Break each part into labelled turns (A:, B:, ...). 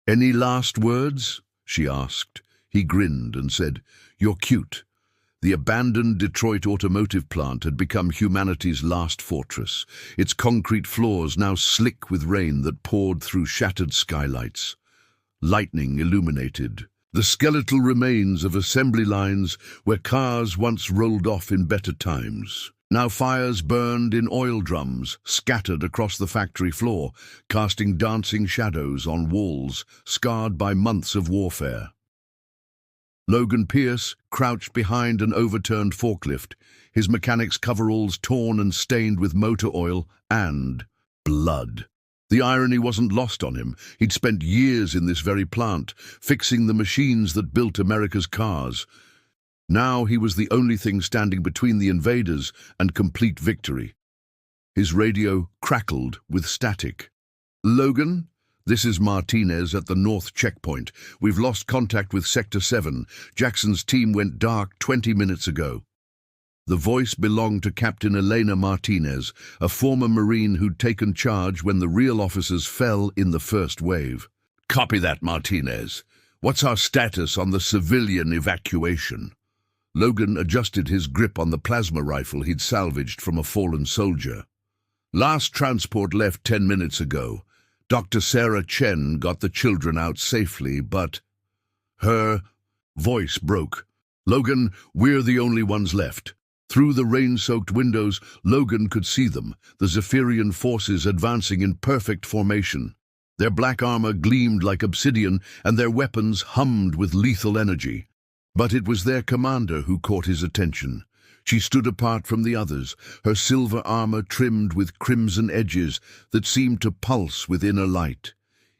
A: "Any last words?" she asked. He grinned and said, "You're cute." The abandoned Detroit automotive plant had become humanity's last fortress, its concrete floors now slick with rain that poured through shattered skylights. Lightning illuminated the skeletal remains of assembly lines where cars once rolled off in better times. Now fires burned in oil drums, scattered across the factory floor, casting dancing shadows on walls scarred by months of warfare. Logan Pierce crouched behind an overturned forklift, his mechanic's coveralls torn and stained with motor oil and blood. The irony wasn't lost on him. He'd spent years in this very plant, fixing the machines that built America's cars. Now he was the only thing standing between the invaders and complete victory. His radio crackled with static. "Logan? This is Martinez at the North Checkpoint. We've lost contact with Sector 7. Jackson's team went dark 20 minutes ago." The voice belonged to Captain Elena Martinez, a former Marine who'd taken charge when the real officers fell in the first wave. "Copy that, Martinez. What's our status on the civilian evacuation?" Logan adjusted his grip on the plasma rifle he'd salvaged from a fallen soldier. "Last transport left 10 minutes ago. Dr. Sarah Chen got the children out safely, but..." Her voice broke. "Logan, we're the only ones left." Through the rain-soaked windows, Logan could see them, the Zephyrian forces advancing in perfect formation. Their black armor gleamed like obsidian, and their weapons hummed with lethal energy. But it was their commander who caught his attention. She stood apart from the others, her silver armor trimmed with crimson edges that seemed to pulse with inner light.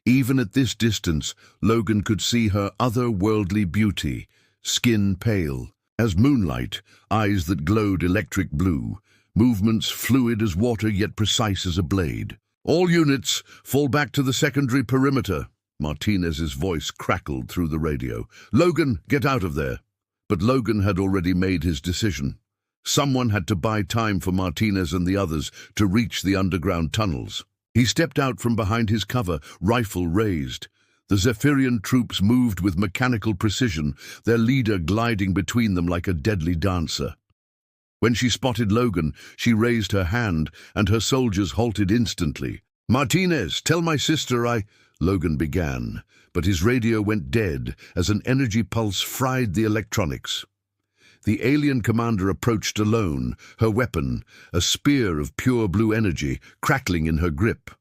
A: Even at this distance, Logan could see her otherworldly beauty, skin pale as moonlight, eyes that glowed electric blue, movements fluid as water yet precise as a blade. "All units, fall back to the secondary perimeter." Martinez's voice crackled through the radio. "Logan, get out of there." But Logan had already made his decision. Someone had to buy time for Martinez and the others to reach the underground tunnels. He stepped out from behind his cover, rifle raised. The Zephyrian troops moved with mechanical precision, their leader gliding between them like a deadly dancer. When she spotted Logan, she raised her hand, and her soldiers halted instantly. "Martinez, tell my sister I..." Logan began, but his radio went dead as an energy pulse fried the electronics. The alien commander approached alone, her weapon, a spear of pure blue energy, crackling in her grip.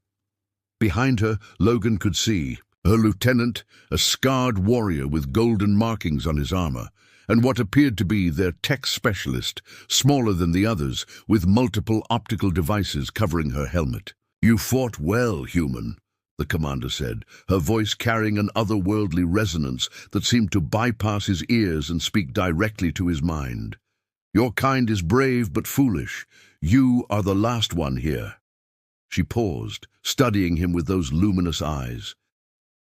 A: Behind her, Logan could see her lieutenant, a scarred warrior with golden markings on his armor, and what appeared to be their tech specialist, smaller than the others, with multiple optical devices covering her helmet. "You fought well, human," the commander said, her voice carrying an otherworldly resonance that seemed to bypass his ears and speak directly to his mind. "Your kind is brave but foolish. You are the last one here." She paused, studying him with those luminous eyes.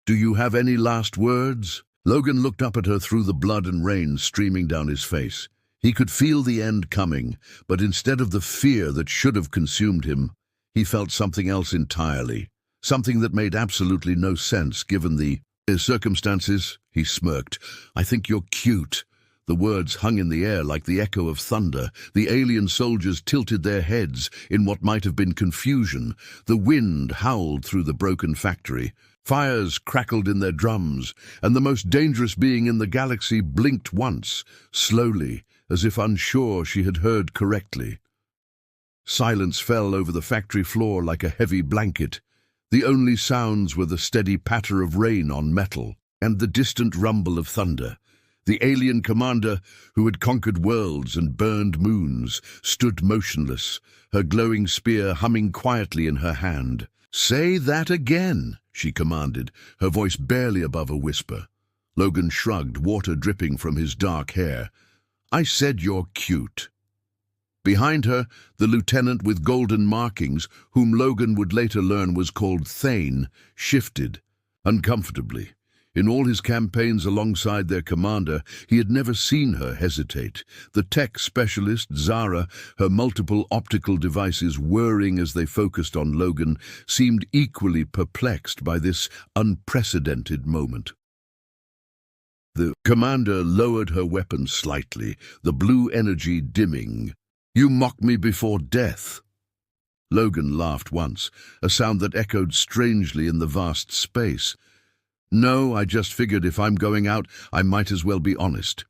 A: "Do you have any last words?" Logan looked up at her through the blood and rain streaming down his face. He could feel the end coming, but instead of the fear that should have consumed him, he felt something else entirely, something that made absolutely no sense given the circumstances. He smirked. "I think you're cute." The words hung in the air like the echo of thunder. The alien soldiers tilted their heads in what might have been confusion. The wind howled through the broken factory. Fires crackled in their drums, and the most dangerous being in the galaxy blinked once, slowly, as if unsure she had heard correctly. Silence fell over the factory floor like a heavy blanket. The only sounds were the steady patter of rain on metal and the distant rumble of thunder. The alien commander, who had conquered worlds and burned moons, stood motionless, her glowing spear humming quietly in her hand. "Say that again," she commanded, her voice barely above a whisper. Logan shrugged, water dripping from his dark hair. "I said you're cute." Behind her, the lieutenant with golden markings, whom Logan would later learn was called Thane, shifted, uncomfortably. In all his campaigns alongside their commander, he had never seen her hesitate. The tech specialist, Zara, her multiple optical devices whirring as they focused on Logan, seemed equally perplexed by this unprecedented moment. The commander lowered her weapon slightly, the blue energy dimming. "You mock me before death." Logan laughed once, a sound that echoed strangely in the vast space. "No, I just figured if I'm going out, I might as well be honest."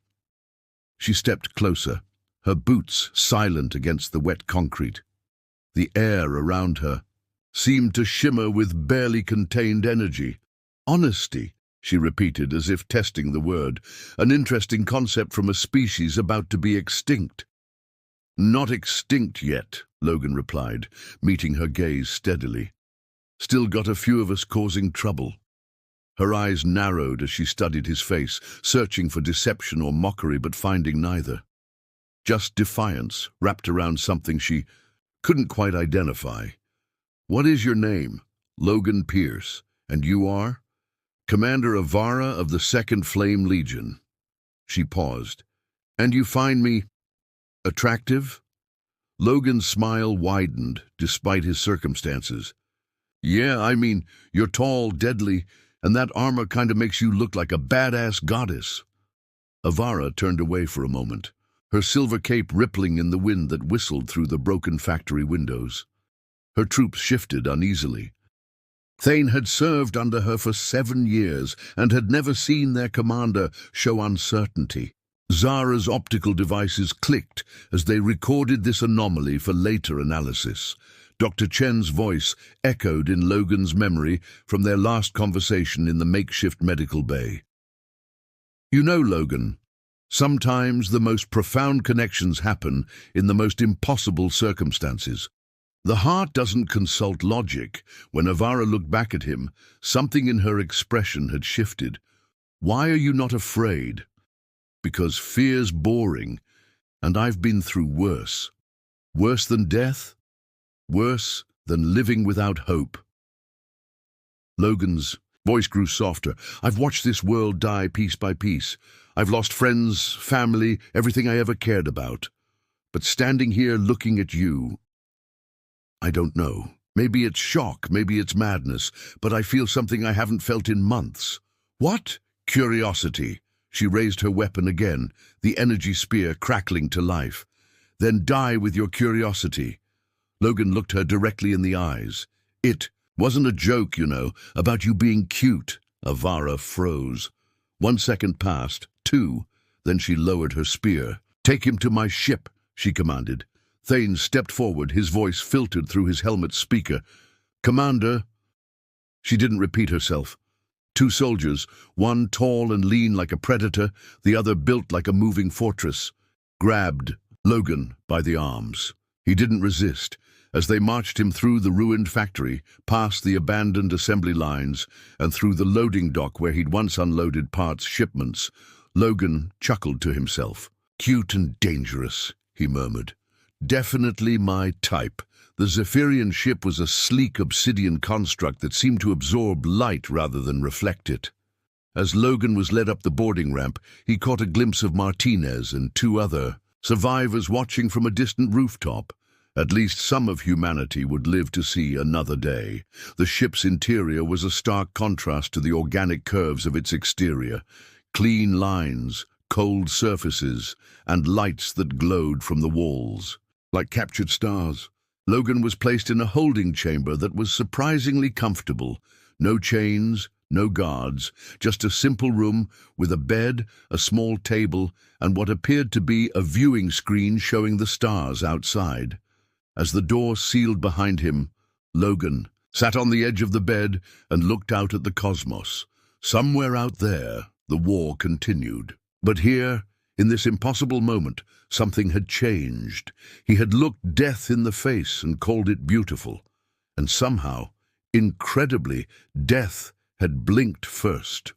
A: She stepped closer, her boots silent against the wet concrete. The air around her seemed to shimmer with barely contained energy. "Honesty," she repeated as if testing the word, "an interesting concept from a species about to be extinct." "Not extinct yet," Logan replied, meeting her gaze steadily. "Still got a few of us causing trouble." Her eyes narrowed as she studied his face, searching for deception or mockery but finding neither. Just defiance, wrapped around something she couldn't quite identify. "What is your name?" "Logan Pierce. And you are?" "Commander Avara of the 2nd Flame Legion." She paused. "And you find me attractive?" Logan's smile widened, despite his circumstances. "Yeah, I mean, you're tall, deadly, and that armor kind of makes you look like a badass goddess." Avara turned away for a moment, her silver cape rippling in the wind that whistled through the broken factory windows. Her troops shifted uneasily. Thane had served under her for 7 years and had never seen their commander show uncertainty. Zara's optical devices clicked as they recorded this anomaly for later analysis. Dr. Chen's voice echoed in Logan's memory from their last conversation in the makeshift medical bay. "You know, Logan, sometimes the most profound connections happen in the most impossible circumstances. The heart doesn't consult logic." When Avara looked back at him, something in her expression had shifted. "Why are you not afraid?" "Because fear's boring, and I've been through worse." "Worse than death? Worse than living without hope." Logan's voice grew softer. "I've watched this world die piece by piece. I've lost friends, family, everything I ever cared about. But standing here looking at you, I don't know. Maybe it's shock, maybe it's madness, but I feel something I haven't felt in months." "What?" "Curiosity." She raised her weapon again, the energy spear crackling to life. "Then die with your curiosity." Logan looked her directly in the eyes. "It wasn't a joke, you know, about you being cute." Avara froze. 1 second passed, 2, then she lowered her spear. "Take him to my ship," she commanded. Thane stepped forward, his voice filtered through his helmet speaker. "Commander." She didn't repeat herself. 2 soldiers, one tall and lean like a predator, the other built like a moving fortress, grabbed Logan by the arms. He didn't resist. As they marched him through the ruined factory, past the abandoned assembly lines, and through the loading dock where he'd once unloaded parts shipments, Logan chuckled to himself. "Cute and dangerous," he murmured. "Definitely my type." The Zephyrian ship was a sleek obsidian construct that seemed to absorb light rather than reflect it. As Logan was led up the boarding ramp, he caught a glimpse of Martinez and 2 other survivors watching from a distant rooftop. At least some of humanity would live to see another day. The ship's interior was a stark contrast to the organic curves of its exterior. Clean lines, cold surfaces, and lights that glowed from the walls, like captured stars. Logan was placed in a holding chamber that was surprisingly comfortable. No chains, no guards, just a simple room with a bed, a small table, and what appeared to be a viewing screen showing the stars outside. As the door sealed behind him, Logan sat on the edge of the bed and looked out at the cosmos. Somewhere out there, the war continued. But here, in this impossible moment, something had changed. He had looked death in the face and called it beautiful. And somehow, incredibly, death had blinked first.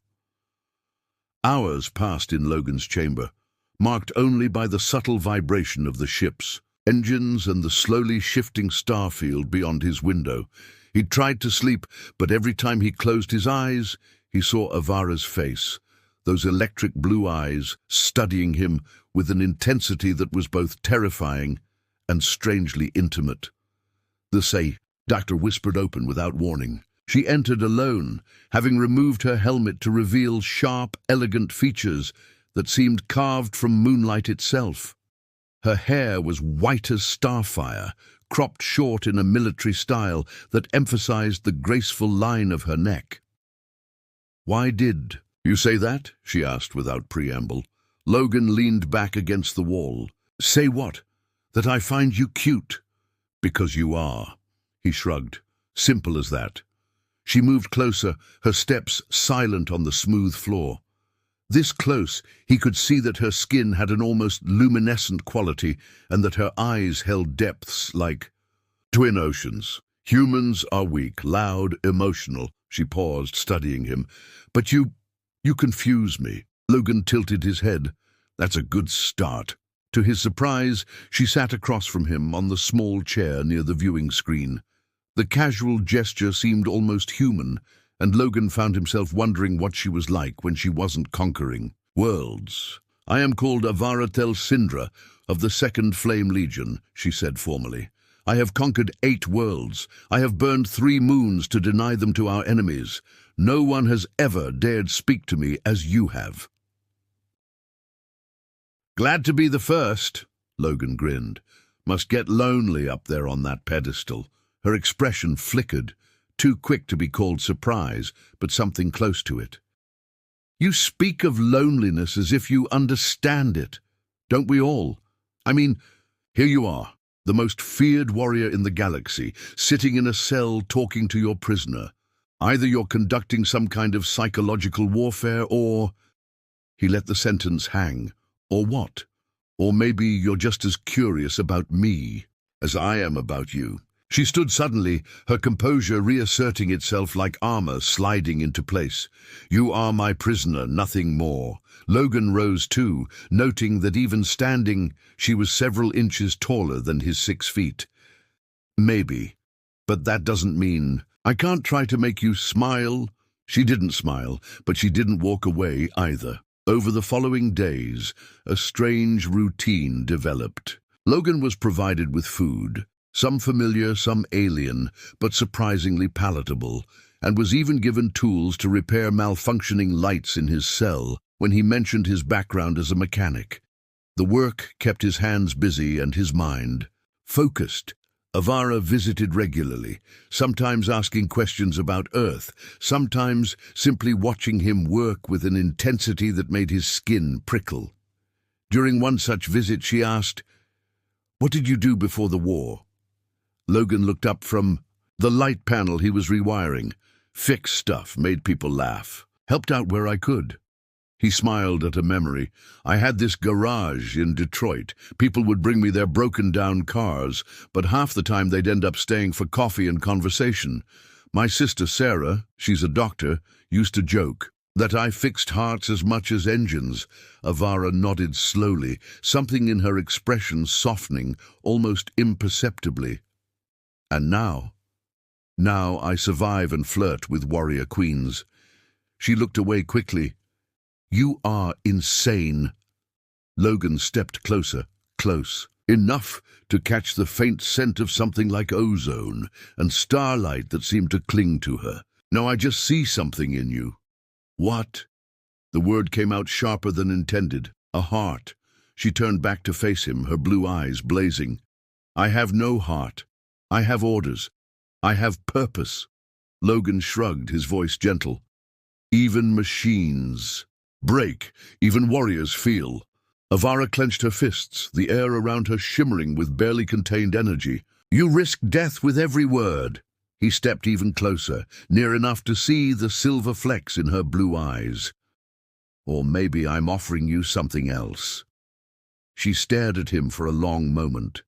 A: Hours passed in Logan's chamber, marked only by the subtle vibration of the ship's engines and the slowly shifting starfield beyond his window. He tried to sleep, but every time he closed his eyes, He saw Avara's face, those electric blue eyes studying him with an intensity that was both terrifying and strangely intimate. The safe, Doctor whispered open without warning. She entered alone, having removed her helmet to reveal sharp, elegant features that seemed carved from moonlight itself. Her hair was white as starfire, cropped short in a military style that emphasized the graceful line of her neck. "Why did you say that?" she asked without preamble. Logan leaned back against the wall. "Say what? That I find you cute?" "Because you are," he shrugged. Simple as that. She moved closer, her steps silent on the smooth floor. This close, he could see that her skin had an almost luminescent quality and that her eyes held depths like twin oceans. "Humans are weak, loud, emotional." She paused, studying him. "But you confuse me." Logan tilted his head. "That's a good start." To his surprise, she sat across from him on the small chair near the viewing screen. The casual gesture seemed almost human, and Logan found himself wondering what she was like when she wasn't conquering worlds. "I am called Avara Tel Sindra of the 2nd Flame Legion," she said formally. "I have conquered 8 worlds. I have burned 3 moons to deny them to our enemies. No one has ever dared speak to me as you have." "Glad to be the first," Logan grinned. "Must get lonely up there on that pedestal." Her expression flickered, too quick to be called surprise, but something close to it. "You speak of loneliness as if you understand it. Don't we all? I mean, here you are, the most feared warrior in the galaxy, sitting in a cell talking to your prisoner. Either you're conducting some kind of psychological warfare or—" He let the sentence hang. "Or what? Or maybe you're just as curious about me as I am about you." She stood suddenly, her composure reasserting itself like armor sliding into place. "You are my prisoner, nothing more." Logan rose too, noting that even standing, she was several inches taller than his 6 feet. "Maybe, but that doesn't mean I can't try to make you smile." She didn't smile, but she didn't walk away either. Over the following days, a strange routine developed. Logan was provided with food, some familiar, some alien, but surprisingly palatable, and was even given tools to repair malfunctioning lights in his cell when he mentioned his background as a mechanic. The work kept his hands busy and his mind focused. Avara visited regularly, sometimes asking questions about Earth, sometimes simply watching him work with an intensity that made his skin prickle. During one such visit, she asked, "What did you do before the war?" Logan looked up from the light panel he was rewiring. "Fixed stuff, made people laugh. Helped out where I could." He smiled at a memory. "I had this garage in Detroit. People would bring me their broken-down cars, but half the time they'd end up staying for coffee and conversation. My sister Sarah, she's a doctor, used to joke that I fixed hearts as much as engines." Avara nodded slowly, something in her expression softening, almost imperceptibly. "And now I survive and flirt with warrior queens." She looked away quickly. "You are insane." Logan stepped closer, close, enough to catch the faint scent of something like ozone and starlight that seemed to cling to her. "No, I just see something in you." "What?" The word came out sharper than intended. "A heart." She turned back to face him, her blue eyes blazing. "I have no heart. I have orders. I have purpose." Logan shrugged, his voice gentle. "Even machines break. Even warriors feel." Avara clenched her fists, the air around her shimmering with barely contained energy. "You risk death with every word." He stepped even closer, near enough to see the silver flecks in her blue eyes. "Or maybe I'm offering you something else." She stared at him for a long moment,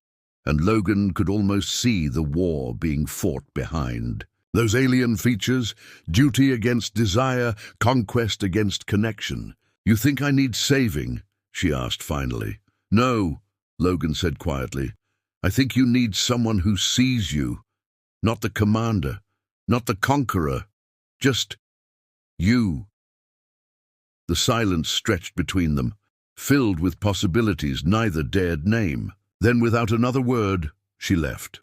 A: and Logan could almost see the war being fought behind. Those alien features, duty against desire, conquest against connection. "You think I need saving?" she asked finally. "No," Logan said quietly. "I think you need someone who sees you. Not the commander, not the conqueror, just You. The silence stretched between them, filled with possibilities neither dared name. Then, without another word, she left.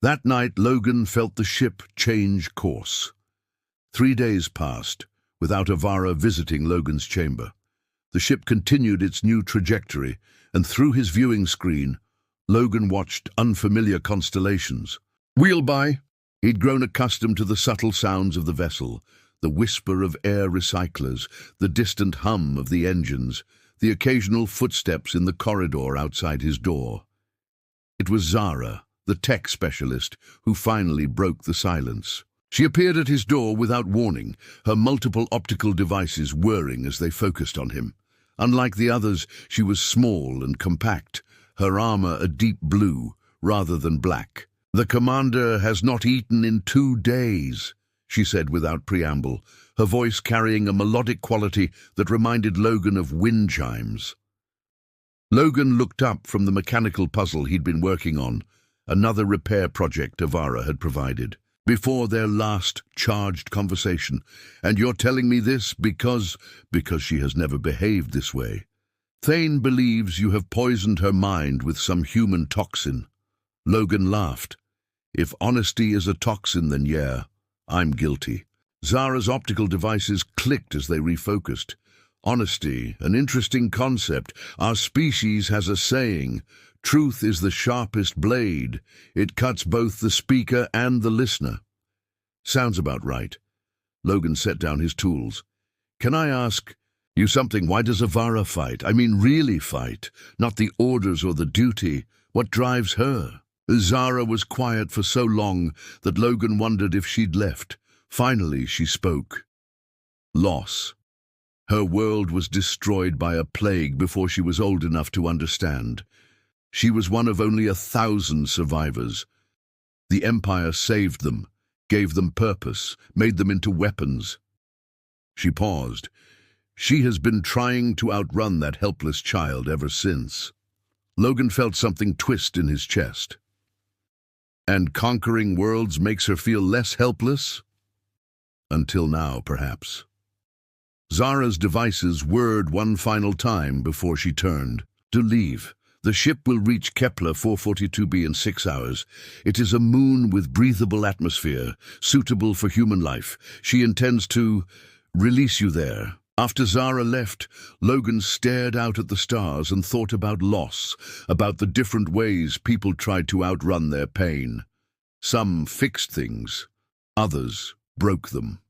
A: That night, Logan felt the ship change course. 3 days passed without Avara visiting Logan's chamber. The ship continued its new trajectory, and through his viewing screen, Logan watched unfamiliar constellations. Wheel by! He'd grown accustomed to the subtle sounds of the vessel, the whisper of air recyclers, the distant hum of the engines, the occasional footsteps in the corridor outside his door. It was Zara, the tech specialist, who finally broke the silence. She appeared at his door without warning, her multiple optical devices whirring as they focused on him. Unlike the others, she was small and compact, her armor a deep blue rather than black. "The commander has not eaten in 2 days," she said without preamble, her voice carrying a melodic quality that reminded Logan of wind chimes. Logan looked up from the mechanical puzzle he'd been working on, another repair project Avara had provided, before their last charged conversation. "And you're telling me this because she has never behaved this way. Thane believes you have poisoned her mind with some human toxin." Logan laughed. "If honesty is a toxin, then yeah, I'm guilty." Zara's optical devices clicked as they refocused. "Honesty, an interesting concept. Our species has a saying, truth is the sharpest blade. It cuts both the speaker and the listener." "Sounds about right." Logan set down his tools. "Can I ask you something? Why does Avara fight? I mean really fight, not the orders or the duty. What drives her?" Zara was quiet for so long that Logan wondered if she'd left. Finally, she spoke. "Loss. Her world was destroyed by a plague before she was old enough to understand. She was one of only 1,000 survivors. The Empire saved them, gave them purpose, made them into weapons." She paused. "She has been trying to outrun that helpless child ever since." Logan felt something twist in his chest. "And conquering worlds makes her feel less helpless?" "Until now, perhaps." Zara's devices whirred one final time before she turned. "To leave. The ship will reach Kepler 442b in 6 hours. It is a moon with breathable atmosphere, suitable for human life. She intends to release you there." After Zara left, Logan stared out at the stars and thought about loss, about the different ways people tried to outrun their pain. Some fixed things, others broke them.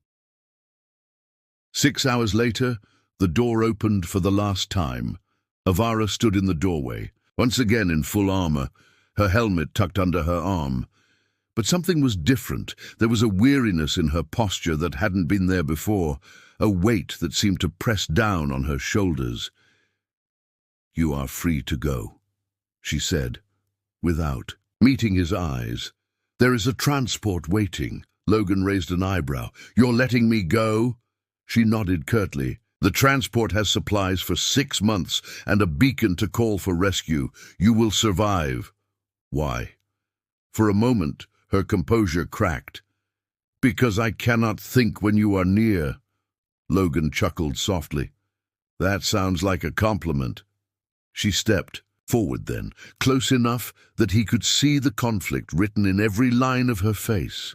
A: 6 hours later, the door opened for the last time. Avara stood in the doorway, once again in full armor, her helmet tucked under her arm. But something was different. There was a weariness in her posture that hadn't been there before, a weight that seemed to press down on her shoulders. "You are free to go," she said, without meeting his eyes. "There is a transport waiting." Logan raised an eyebrow. "You're letting me go?" She nodded curtly. "The transport has supplies for 6 months and a beacon to call for rescue. You will survive." "Why?" For a moment, her composure cracked. "Because I cannot think when you are near." Logan chuckled softly. "That sounds like a compliment." She stepped forward then, close enough that he could see the conflict written in every line of her face.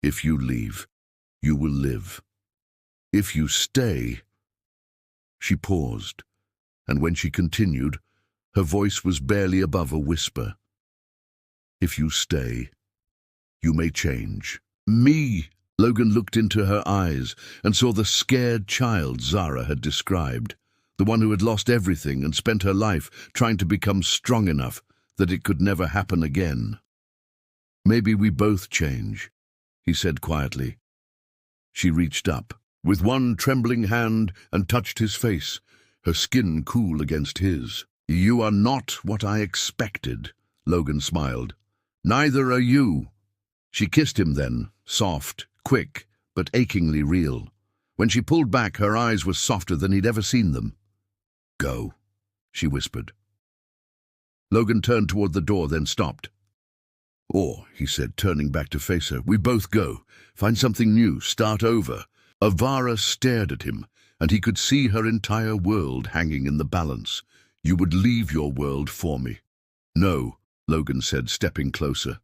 A: "If you leave, you will live. If you stay—" She paused, and when she continued, her voice was barely above a whisper. "If you stay, you may change." "Me!" Logan looked into her eyes and saw the scared child Zara had described, the one who had lost everything and spent her life trying to become strong enough that it could never happen again. "Maybe we both change," he said quietly. She reached up with one trembling hand and touched his face, her skin cool against his. "You are not what I expected," Logan smiled. "Neither are you." She kissed him then, soft, quick, but achingly real. When she pulled back, her eyes were softer than he'd ever seen them. "Go," she whispered. Logan turned toward the door, then stopped. Or, he said, turning back to face her, we both go. Find something new. Start over. Avara stared at him, and he could see her entire world hanging in the balance. You would leave your world for me. No, Logan said, stepping closer.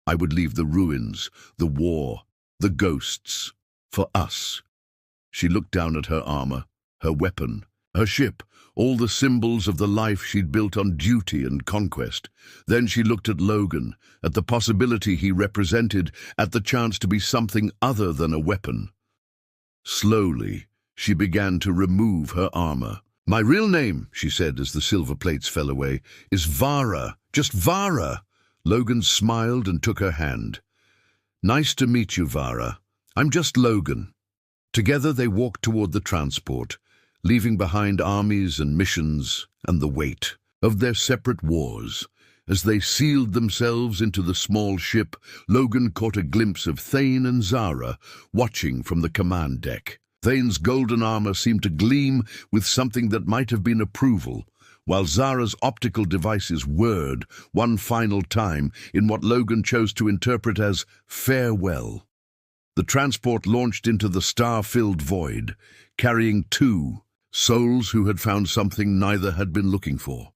A: I would leave the ruins, the war, the ghosts, for us. She looked down at her armor, her weapon, her ship, all the symbols of the life she'd built on duty and conquest. Then she looked at Logan, at the possibility he represented, at the chance to be something other than a weapon. Slowly, she began to remove her armor. My real name, she said as the silver plates fell away, is Vara, just Vara. Logan smiled and took her hand. Nice to meet you, Vara. I'm just Logan. Together they walked toward the transport, leaving behind armies and missions and the weight of their separate wars. As they sealed themselves into the small ship, Logan caught a glimpse of Thane and Zara watching from the command deck. Thane's golden armor seemed to gleam with something that might have been approval, while Zara's optical devices whirred one final time in what Logan chose to interpret as farewell. The transport launched into the star-filled void, carrying two souls who had found something neither had been looking for.